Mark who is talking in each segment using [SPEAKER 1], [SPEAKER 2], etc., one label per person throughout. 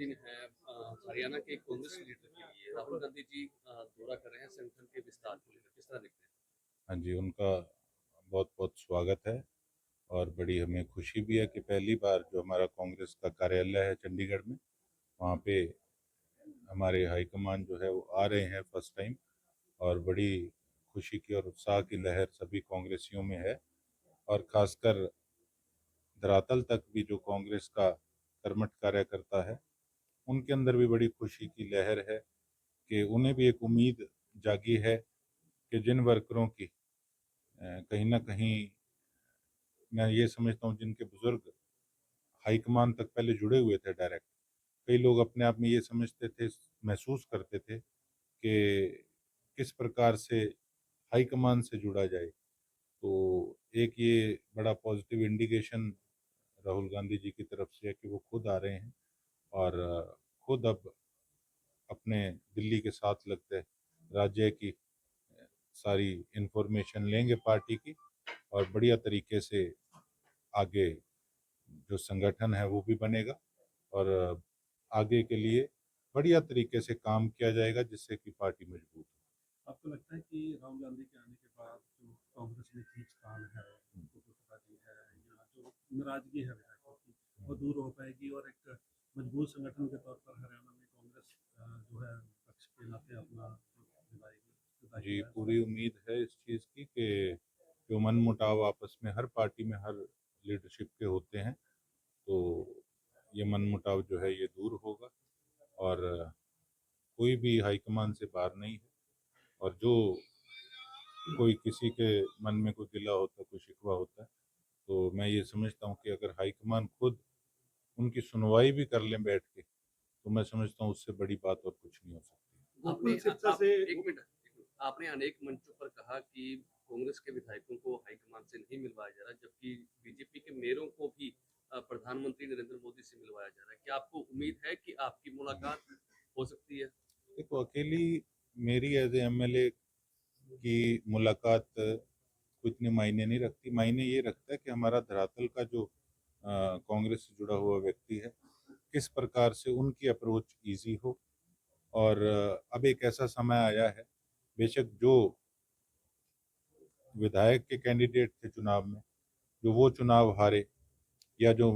[SPEAKER 1] दिन है हरियाणा के कांग्रेस लीडर के लिए राहुल गांधी जी दौरा कर रहे हैं संगठन के विस्तार को लेकर, किस तरह देखते हैं?
[SPEAKER 2] हाँ जी, उनका बहुत बहुत स्वागत है। और बड़ी हमें खुशी भी है कि पहली बार जो हमारा कांग्रेस का कार्यालय है चंडीगढ़ में, वहाँ पे हमारे हाईकमान जो है वो आ रहे हैं फर्स्ट टाइम। और बड़ी खुशी की और उत्साह की लहर सभी कांग्रेसियों में है। और खासकर धरातल तक भी जो कांग्रेस का कर्मठ कार्यकर्ता है, उनके अंदर भी बड़ी खुशी की लहर है कि उन्हें भी एक उम्मीद जागी है कि जिन वर्करों की कहीं ना कहीं, मैं ये समझता हूँ, जिनके बुजुर्ग हाईकमान तक पहले जुड़े हुए थे डायरेक्ट, कई लोग अपने आप में ये समझते थे, महसूस करते थे कि किस प्रकार से हाईकमान से जुड़ा जाए। तो एक ये बड़ा पॉजिटिव इंडिकेशन राहुल गांधी जी की तरफ से है कि वो खुद आ रहे हैं और खुद अब अपने दिल्ली के साथ लगते राज्य की सारी इंफॉर्मेशन लेंगे पार्टी की, और बढ़िया तरीके से आगे जो संगठन है वो भी बनेगा और आगे के लिए बढ़िया तरीके से काम किया जाएगा जिससे कि पार्टी मजबूत हो।
[SPEAKER 3] आपको लगता है कि राहुल गांधी के आने के बाद जो कांग्रेस में खींचतान है, गुटबाजी है, या जो नाराजगी है विधायकों की, वो दूर हो पाएगी और एक मजबूत संगठन के तौर पर हरियाणा में कांग्रेस जो है पक्ष के नाते अपना निभाएगी
[SPEAKER 2] जी,
[SPEAKER 3] दायित्व है
[SPEAKER 2] पूरी उम्मीद है इस चीज़ की कि जो मन मुटाव आपस में हर पार्टी में हर लीडरशिप के होते हैं, तो ये मन मुटाव जो है ये दूर होगा। और कोई भी हाईकमान से बाहर नहीं है। और जो कोई किसी के मन में कोई गिला होता है, कोई शिकवा होता है, तो मैं ये समझता हूँ कि अगर हाईकमान खुद उनकी सुनवाई भी कर लें बैठ के, तो मैं समझता हूँ उससे बड़ी बात और कुछ नहीं हो सकती।
[SPEAKER 1] आपने
[SPEAKER 3] गोकुल शिक्षा
[SPEAKER 1] आप
[SPEAKER 3] से
[SPEAKER 1] एक मिनट, आपने अनेक मंचों पर कहा कि कांग्रेस के विधायकों को हाईकमान से नहीं मिलवाया जा रहा, जबकि बीजेपी के मेयरों को भी प्रधानमंत्री नरेंद्र मोदी से मिलवाया जा रहा है। क्या आपको उम्मीद है कि आपकी मुलाकात हो सकती है?
[SPEAKER 2] देखो, अकेली मेरी एज एमएलए की मुलाकात को इतने मायने नहीं रखती। मायने ये रखता है कि हमारा धरातल का जो कांग्रेस से जुड़ा हुआ व्यक्ति है, किस प्रकार से उनकी अप्रोच इजी हो। और अब एक ऐसा समय आया है, बेशक जो विधायक के कैंडिडेट थे चुनाव में, जो वो चुनाव हारे, या जो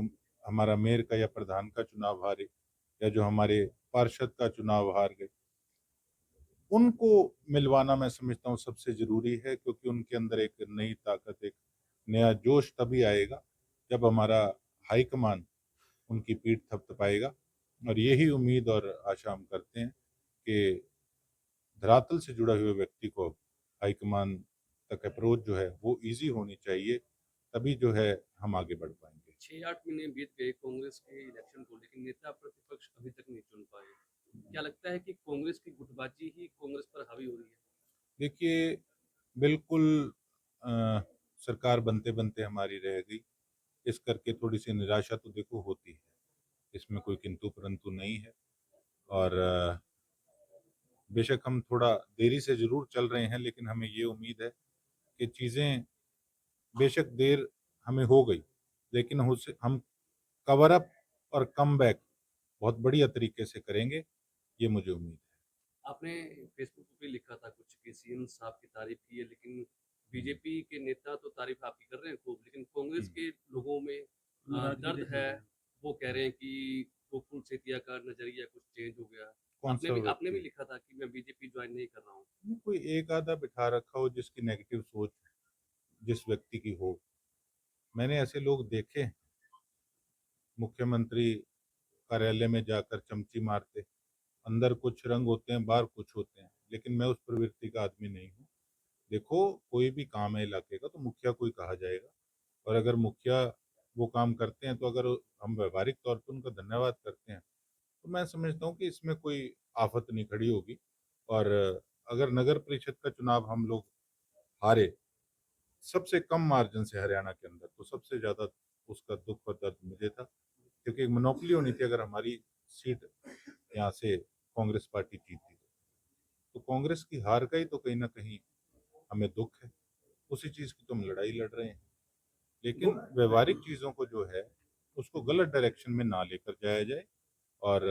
[SPEAKER 2] हमारा मेयर का या प्रधान का चुनाव हारे, या जो हमारे पार्षद का चुनाव हार गए, उनको मिलवाना मैं समझता हूँ सबसे ज़रूरी है। क्योंकि उनके अंदर एक नई ताकत, एक नया जोश तभी आएगा जब हमारा हाईकमान उनकी पीठ थपथपाएगा। और यही उम्मीद और आशा हम करते हैं कि धरातल से जुड़ा हुए व्यक्ति को हाईकमान तक अप्रोच जो है वो इजी होनी चाहिए, तभी जो है हम आगे बढ़ पाएंगे।
[SPEAKER 1] 6-8 महीने बीत गए कांग्रेस के इलेक्शन को, लेकिन नेता प्रतिपक्ष अभी तक नहीं चुन पाए। क्या लगता है कि कांग्रेस की गुटबाजी ही कांग्रेस पर हावी हो रही है?
[SPEAKER 2] देखिए, बिल्कुल अ, सरकार बनते बनते हमारी रह गई, इस करके थोड़ी सी निराशा तो देखो होती है, इसमें कोई किंतु परंतु नहीं है। और बेशक हम थोड़ा देरी से ज़रूर चल रहे हैं, लेकिन हमें ये उम्मीद है कि चीज़ें बेशक देर हमें हो गई, लेकिन हम कवर अप और कम बैक बहुत बढ़िया तरीके से करेंगे, ये मुझे उम्मीद है।
[SPEAKER 1] आपने फेसबुक पे लिखा था कुछ कि सीएम साहब की तारीफ की है, लेकिन बीजेपी के नेता तो तारीफ आपकी कर रहे हैं खूब, लेकिन कांग्रेस
[SPEAKER 2] हम्म।
[SPEAKER 1] के लोगों में
[SPEAKER 3] नाराजगी
[SPEAKER 1] दर्द
[SPEAKER 3] देखने
[SPEAKER 1] है।
[SPEAKER 3] को मिली।
[SPEAKER 1] वो कह रहे हैं कि गोकुल सेतिया का नजरिया कुछ चेंज हो गया।
[SPEAKER 2] कौन सा
[SPEAKER 1] आपने भी
[SPEAKER 2] व्यक्ति?
[SPEAKER 1] लिखा था कि मैं बीजेपी ज्वाइन नहीं कर रहा हूँ।
[SPEAKER 2] नहीं, कोई एक आधा बिठा रखा हो जिसकी नेगेटिव सोच जिस व्यक्ति की हो। मैंने ऐसे लोग देखे हैं, मुख्यमंत्री कार्यालय में जाकर चमची मारते, अंदर कुछ रंग होते हैं, बाहर कुछ होते हैं, लेकिन मैं उस प्रवृत्ति का आदमी नहीं हूँ। देखो, कोई भी काम है इलाके का तो मुखिया को ही कहा जाएगा। और अगर मुखिया वो काम करते हैं, तो अगर हम व्यवहारिक तौर पर उनका धन्यवाद करते हैं, तो मैं समझता हूँ कि इसमें कोई आफत नहीं खड़ी होगी। और अगर नगर परिषद का चुनाव हम लोग हारे सबसे कम मार्जिन से हरियाणा के अंदर, तो सबसे ज़्यादा उसका दुख और दर्द मुझे था। क्योंकि एक मोनोपोली होनी थी, अगर हमारी सीट यहाँ से कांग्रेस पार्टी जीती तो कांग्रेस की हार का ही तो कहीं ना कहीं हमें दुख है। उसी चीज़ की तो हम लड़ाई लड़ रहे हैं। लेकिन व्यवहारिक चीज़ों को जो है उसको गलत डायरेक्शन में ना लेकर जाया जाए। और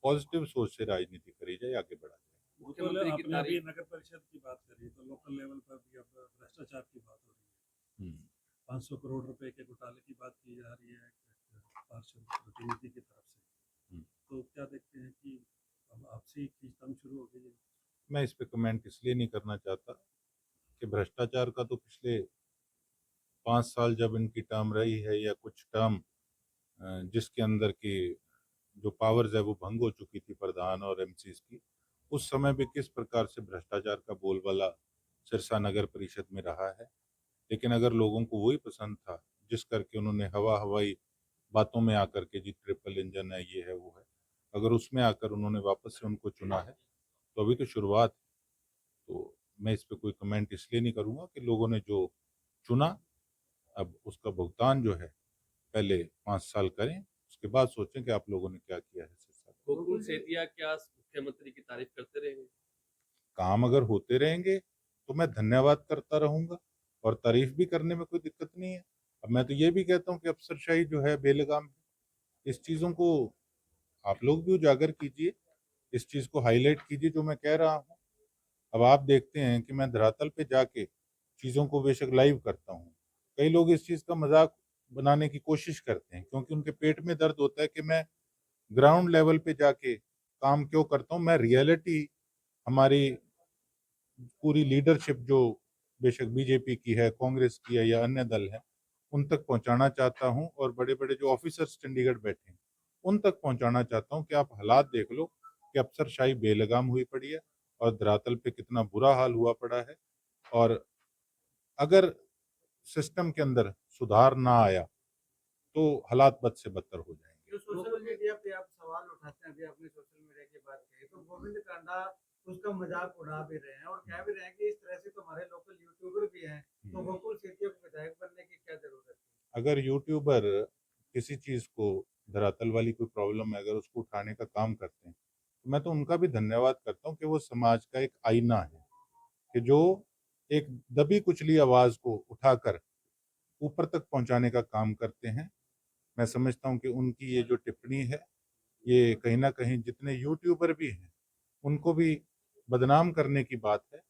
[SPEAKER 2] पॉजिटिव सोच से राजनीति करी जाए, आगे बढ़ा जाए।
[SPEAKER 3] बिल्कुल,
[SPEAKER 1] मुख्यमंत्री की
[SPEAKER 3] आपने अभी
[SPEAKER 1] तारीफ
[SPEAKER 3] नगर परिषद की बात करी तो लोकल लेवल पर भी अब भ्रष्टाचार की बात हो रही है।
[SPEAKER 2] हम्म।
[SPEAKER 3] 500 करोड़ रुपए के घोटाले की बात की जा रही है एक पार्षद प्रतिनिधि की तरफ से।
[SPEAKER 2] हम्म।
[SPEAKER 3] तो क्या देखते हैं कि अब आपसी खींचतान शुरू हो गई है?
[SPEAKER 2] मैं इस पे कमेंट इसलिए नहीं करना चाहता कि भ्रष्टाचार का तो पिछले 5 साल जब इनकी टर्म रही है, या कुछ टर्म जिसके अंदर की जो पावर्स है वो भंग हो चुकी थी प्रधान और एमसीज की, उस समय भी किस प्रकार से भ्रष्टाचार का बोलबाला सिरसा नगर परिषद में रहा है। लेकिन अगर लोगों को वही पसंद था जिस करके उन्होंने हवाई बातों में आकर के, जी ट्रिपल इंजन है, ये है, वो है, अगर उसमें आकर उन्होंने वापस से उनको चुना है, तो अभी तो शुरुआत है। तो मैं इस पे कोई कमेंट इसलिए नहीं करूंगा कि लोगों ने जो चुना, अब उसका भुगतान जो है पहले 5 साल करें, उसके बाद सोचें कि आप लोगों ने क्या किया है सिरसा।
[SPEAKER 1] गोकुल सेतिया क्या मुख्यमंत्री की तारीफ करते रहेंगे?
[SPEAKER 2] काम अगर होते रहेंगे तो मैं धन्यवाद करता रहूंगा, और तारीफ भी करने में कोई दिक्कत नहीं है। अब मैं तो ये भी कहता हूँ कि अफसरशाही जो है बेलगाम है, इस चीज़ों को आप लोग भी उजागर कीजिए, इस चीज़ को हाईलाइट कीजिए जो मैं कह रहा हूँ। अब आप देखते हैं कि मैं धरातल पे जाके चीज़ों को बेशक लाइव करता हूँ, कई लोग इस चीज़ का मजाक बनाने की कोशिश करते हैं, क्योंकि उनके पेट में दर्द होता है कि मैं ग्राउंड लेवल पे जाके काम क्यों करता हूँ। मैं रियलिटी, हमारी पूरी लीडरशिप जो बेशक बीजेपी की है, कांग्रेस की है, या अन्य दल है, उन तक पहुंचाना चाहता हूं, और बड़े बड़े जो ऑफिसर्स चंडीगढ़ बैठे हैं उन तक पहुंचाना चाहता हूं कि आप हालात देख लो कि अफसरशाही बेलगाम हुई पड़ी है, और धरातल पे कितना बुरा हाल हुआ पड़ा है। और अगर सिस्टम के अंदर सुधार ना आया तो हालात बद से बदतर हो जाएंगे।
[SPEAKER 4] जो सोशल मीडिया पे आप सवाल उठाते हैं, अभी आपने सोशल मीडिया की बात कही, तो गोविंद कांडा उसका मजाक उड़ा भी रहे हैं और कह भी रहे हैं कि इस तरह से तो हमारे लोकल यूट्यूबर भी हैं, तो गोकुल सेतिया को विधायक बनने की क्या जरूरत है?
[SPEAKER 2] अगर यूट्यूबर किसी चीज को, धरातल वाली कोई प्रॉब्लम है, अगर उसको उठाने का काम करते हैं, तो मैं तो उनका भी धन्यवाद करता हूँ कि वो समाज का एक आईना है, कि जो एक दबी कुचली आवाज को उठाकर ऊपर तक पहुंचाने का काम करते हैं। मैं समझता हूं कि उनकी ये जो टिप्पणी है, ये कहीं ना कहीं जितने यूट्यूबर भी हैं उनको भी बदनाम करने की बात है,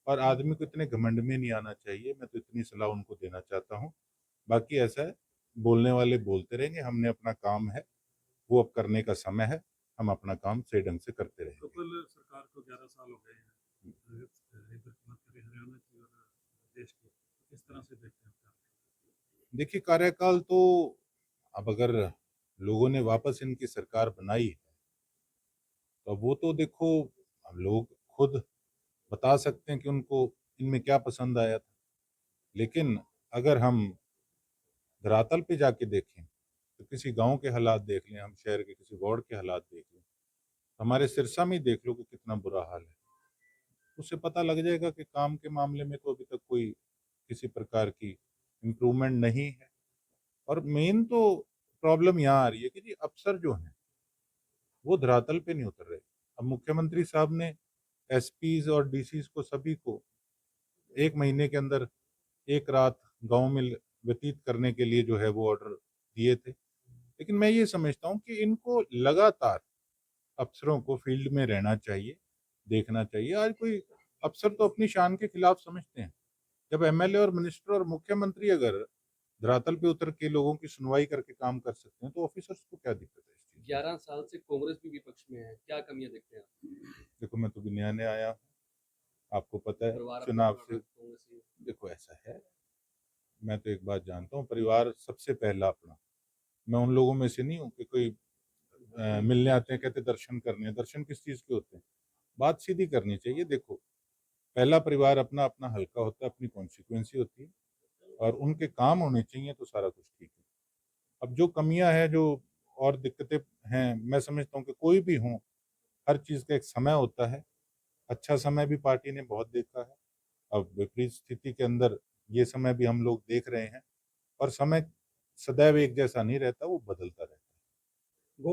[SPEAKER 2] और आदमी को इतने घमंड में नहीं आना चाहिए। मैं तो इतनी सलाह उनको देना चाहता हूँ। बाकी ऐसा है, बोलने वाले बोलते रहेंगे, हमने अपना काम है वो अब करने का समय है, हम अपना काम सही ढंग से करते रहेंगे।
[SPEAKER 3] गोकुल सरकार को 11 साल हो गए हैं। इधर की बात करें हरियाणा की और देश की, तो किस तरह से देखते हैं आप?
[SPEAKER 2] देखिए, कार्यकाल तो अब अगर लोगों ने वापस इनकी सरकार बनाई है, तो वो तो देखो, हम लोग खुद बता सकते हैं कि उनको इनमें क्या पसंद आया था। लेकिन अगर हम धरातल पे जाके देखें, तो किसी गांव के हालात देख लें, हम शहर के किसी वार्ड के हालात देख लें, हमारे सिरसा में ही देख लो कि कितना बुरा हाल है, उससे पता लग जाएगा कि काम के मामले में तो अभी तक कोई किसी प्रकार की इम्प्रूवमेंट नहीं है। और मेन तो प्रॉब्लम यहाँ आ रही है कि जी अफसर जो हैं वो धरातल पे नहीं उतर रहे। अब मुख्यमंत्री साहब ने एसपीज और डीसीज को, सभी को 1 महीने के अंदर एक रात गांव में व्यतीत करने के लिए जो है वो ऑर्डर दिए थे। लेकिन मैं ये समझता हूँ कि इनको लगातार अफसरों को फील्ड में रहना चाहिए, देखना चाहिए। आज कोई अफसर तो अपनी शान के खिलाफ समझते हैं, जब एमएलए और मिनिस्टर और मुख्यमंत्री अगर धरातल पे उतर के लोगों की सुनवाई करके काम कर सकते हैं, तो ऑफिसर्स को क्या दिक्कत है इस चीज में?
[SPEAKER 1] 11 साल से कांग्रेस भी विपक्ष में है, क्या कमियां देखते हैं आप?
[SPEAKER 2] देखो, मैं तो भी नया नया आया हूँ, आपको पता है
[SPEAKER 1] परिवार अपना
[SPEAKER 2] चुनाव से।
[SPEAKER 1] पुराना कांग्रेस ही है।
[SPEAKER 2] देखो ऐसा है, मैं तो एक बात जानता हूँ, परिवार सबसे पहला अपना। मैं उन लोगों में से नहीं हूँ कि कोई मिलने आते हैं कहते दर्शन करने हैं। दर्शन किस चीज के होते हैं? बात सीधी करनी चाहिए। देखो, पहला परिवार अपना अपना हल्का होता है, अपनी कॉन्सिक्वेंसी होती है, और उनके काम होने चाहिए, तो सारा कुछ ठीक है। अब जो कमियां हैं, जो और दिक्कतें हैं, मैं समझता हूँ कि कोई भी हो, हर चीज का एक समय होता है। अच्छा समय भी पार्टी ने बहुत देखा है, अब विपरीत स्थिति के अंदर ये समय भी हम लोग देख रहे हैं। और समय सदैव एक जैसा नहीं रहता, वो बदलता रहता है।